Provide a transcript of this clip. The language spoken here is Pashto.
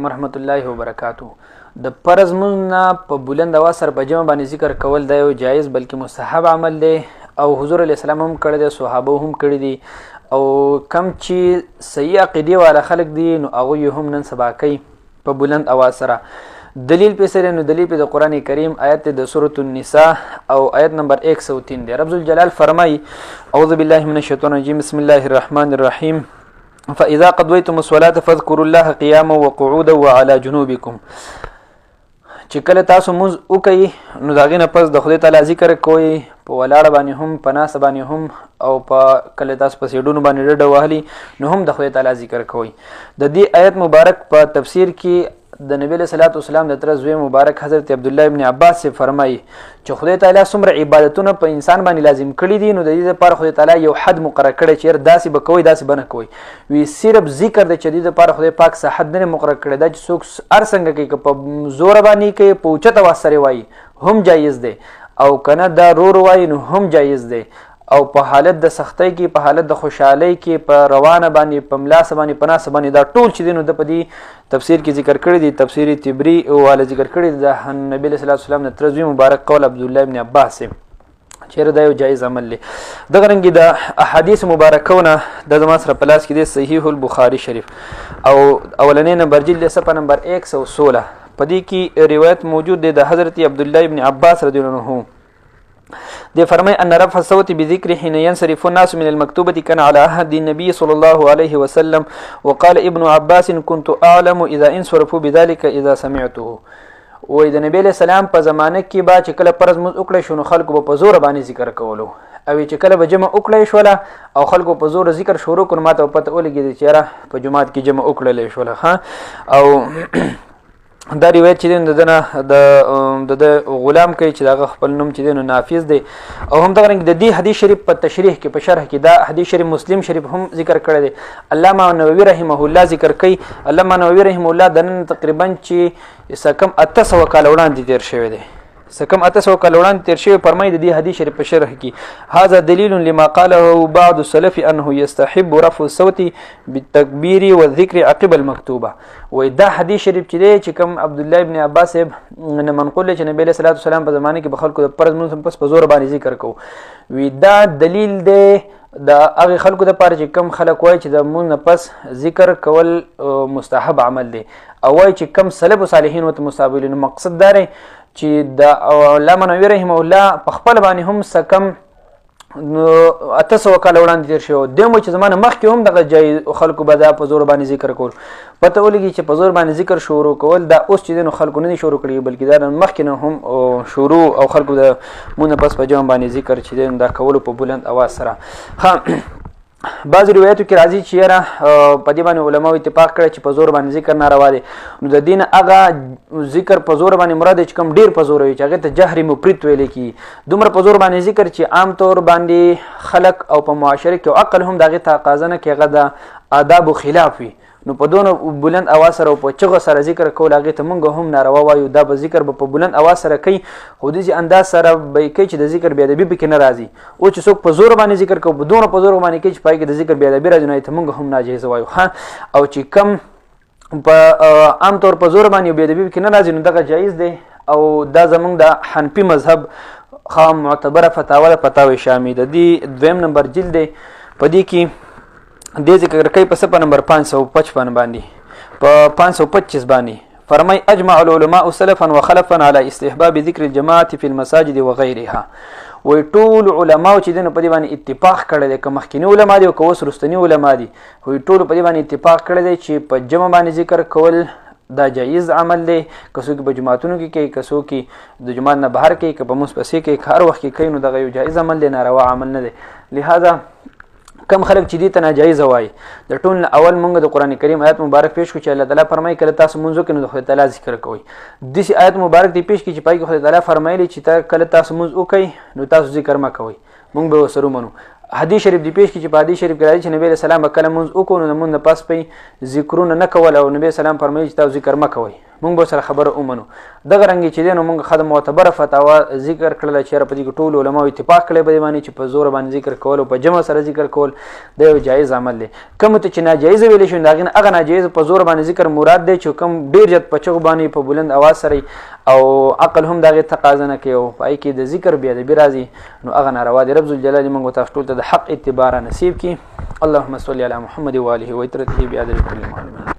ورحمت الله وبرکاتو. د فرض مونځ نه په بلند اواز سره په جمع باندې ذکر کول دا یو جایز بلکې مستحب عمل دی او حضور علیه السلام هم کړی دی، صحابه هم کړی دي، او کم چې صحیح عقیدې والا خلک دي نو هغوی هم نن سبا کوي په بلند اواز سره. دلیل په سره نو دلیل په د قرآن کریم آیت د سورة النساء او آیت نمبر 103 دی. رب الجلال فرمای اعوذ بالله من الشیطان الرجیم بسم الله الرحمن الرحیم فاذا قضيتم الصلاه فاذكروا الله قياما وقعودا وعلى جنوبكم. چې کله تاسو مونځ وکئ نو د هغې نه پس د خدای تعالی ذکر کوئ، په ولاړه باندې هم، په ناسته باندې هم، او په کله تاسو په سیډونو باندې ډډه وهلي نو هم د خدای تعالی ذکر کوئ. د دې آیت مبارک په تفسیر کې د نبی علیه صلوات والسلام د تره زوی مبارک حضرت عبدالله ابن عباس سے فرمایي چې خدای تعالی څومره عبادتونه په انسان باندې لازم کړي دي نو د دې لپاره خدای تعالی یو حد مقرر کړی چې داسې به کوئ داسې به نه کوئ. وی صرف ذکر د چې دې لپاره خدای پاک څه حد نه مقرر کړی دا چې څوک هر څنګه کوي، که په زوره باندې کوي، په اوچته اواز سره وایي هم جایز دی، او کنه دا رو رو وایي نو هم جایز دی، او په حالت د سختۍ کې، په حالت د خوشحالۍ کې، په روانه باندې، په ملاسه باندې، په ناسه باندې، دا ټول چې دی نو د په دې تفسیر کې ذکر کړی دی. تفسیر تبری والا ذکر کړی دی د نبی علیه صلوات والسلام د تره زوی مبارک قول عبدالله ابن عباس چیرې دا یو جایز عمل دی. دغه رنګې د احادیث مبارکونه د زما سره په لاس کې دی صحیح البخاري شریف او اولنی نمبر جلد صفحه نمبر 116 په دې کې روایت موجود دی د حضرت عبدالله ابن عباس رضی الله عنه دي فرمي أن رفع الصوت بذكر حين ينصرف الناس من المكتوبة كان على عهد النبي صلى الله عليه وسلم. وقال ابن عباس كنت أعلم إذا انصرفوا بذلك إذا سمعته. وإذا النبي عليه السلام په زمانه کې با چې کله فرض مونځ وکړی شو نو خلکو به په زور باندې ذکر کولو، او چې کله به جمع وکړی شوله او خلکو په زور ذکر شروع کړو ماته پته ولګېده چې یاره په جماعت کې جمع وکړلی شوله. او دا روایت چې دی د غلام کوي چې دغه خپل نوم چې دی نو نافذ دی. او هم دغه رنګ د دې حدیث شریف په تشریح کې، په شرح کې دا حدیث شریف مسلم شریف هم ذکر کړی دی. علامه نووي رحمه الله ذکر کوي، علامه نووي رحمه الله د نن تقریبا چې څه کم 800 کاله وړاندې تېر شوی دی، څه کم 800 کاله وړاندې تېر شوی. فرمایي د دې حدیث شریف په شرح کې هذا دلیل لما قاله بعض السلف انه يستحب رفع الصوت بالتكبير والذكر عقب المكتوبه. وای دا حدیث شریف چې دی چې کوم عبدالله ابن عباس نه منقول چې نبی علیه صلوات والسلام په زمانه کې به خلکو د فرض مونځ پس په زور باندې ذکر کوو، وی دا دلیل دی د هغې خلکو دپاره چې کم خلک وایي چې د مونځ نه پس ذکر کول مستحب عمل دی، او وایي چې کم سلف و صالحین ورته مستحب ویلي. نو مقصد دا دی چې د علامه نووي رحمه الله په خپل باندې هم څه کم 800 کاله وړاندې تېر شوی، دیم چې زمانه مخکې هم دغه جایز خلکو به دا په زور باندې ذکر کول. پته ولګي چې په زور باندې ذکر شروع کول دا اوس چې دی نو خلکو نه دي شروع کړي، بلکې دا مخکې نه هم شروع او خلکو د مونځ پس په جمع باندې ذکر چې دی دا کولو په بلند اواز سره. بعض روایتو کې راځي چې یاره په دې باندې علماو اتفاق کړی چې په زور باندې ذکر ناروا دی. نو د دې نه هغه ذکر په زور باندې مراد چې کوم ډېر په زور وي چې هغې ته جهري مفرط ویلی کېږي، دومره په زور باندې ذکر چې عام طور باندې خلک او په معاشره کې او عقل هم د هغې تقاضا نه کوي هغه د آدابو خلاف وي. نو په دونه بلند اواز سره او په چغه سره ذکر کول هغې ته موږ هم ناروا وایو. دا به ذکر به په بلند اواز سره کوي، خو داسې انداز سره به یې کوي چې د ذکر بېادبي پکې نه راځي. او چې څوک په زور باندې ذکر کوي، په دونه په زور باندې کوي چې په هغې کې د ذکر بېادبي راځي، نو هغې ته موږ هم ناجایزه وایو. او چې کم په عام طور په زور باندې بېادبي پکې نه راځي نو دغه جایز دی. او دا زموږ د حنفي مذهب معتبره فتاوه ده، فتاوی شامی. د دې دویم نمبر جلد دی، په دې کې دې ذکر کوي په صفحه نمبر 555 باندې، په 525 باندې فرمای اجمع العلماء سلفا وخلفا على استحباب ذکر الجماعه في المساجد وغيرها. وی ټول علماء چې دنه په دې باندې اتفاق کړی دی، که مخکینی علما دي او که اوس رستنی علما دي، وی ټول په دې باندې اتفاق کړی دی چې په جمع باندې ذکر کول دا جایز عمل دی. که څوک په جماعتونو کې کوي، که څوک د جماعت نه بهر کوي، که په مونځ پسې کوي، که هر وخت کې کوي، نو دغه یو جایز عمل دی، ناروا عمل نه دی. لہذا کم خلک چې دې ته ناجایزه وایي، د ټول نه اول مونږ د قرآن کریم آیت مبارک پیش کړو چې الله تعالی فرمایي کله تاسو مونځ وکړئ نو د خدای تعالی ذکر کوئ. داسې آیت مبارک دی پیش کړي چې په هغې کې خدای تعالی فرمایلی چې کله تاسو مونځ وکړئ نو تاسو ذکر مه کوئ، مونږ به ورسره ومنو. حدیث شریف دی پیش کړي چې په حدیث شریف کې راځي چې نبی علیه السلام به کله مونځ وکړو نو د مونځ نه پس به ذکرونه نه کول، او نبی علیه السلام فرمایي چې تاسو ذکر مه کوئ، مونږ به سره خبره ومنو. دغه رنګې چې دی نو مونږ خد معتبره فتاوا ذکر کړله چېرې په دې کې ټولو علماو اتفاق کړی په دې باندې چې په زور باندې ذکر کول او په جمع سره ذکر کول دا یو جایز عمل دی. کوم ته چې ناجایز ویلی شو د هغې نه هغه ناجایز په زور باندې ذکر مراد دی چې کوم ډېر زیات په چغو باندې په بلند اواز سره او عقل هم د هغې تقاضا نه کوي او په هغې کې د ذکر بېادبي راځي نو هغه ناروا دی. رب ذوالجلال دې موږ تاسو ټول ته د حق اتباع را نصیب کړي. اللهم صل علی محمد و آله و اطرته بعدد كل معلوم.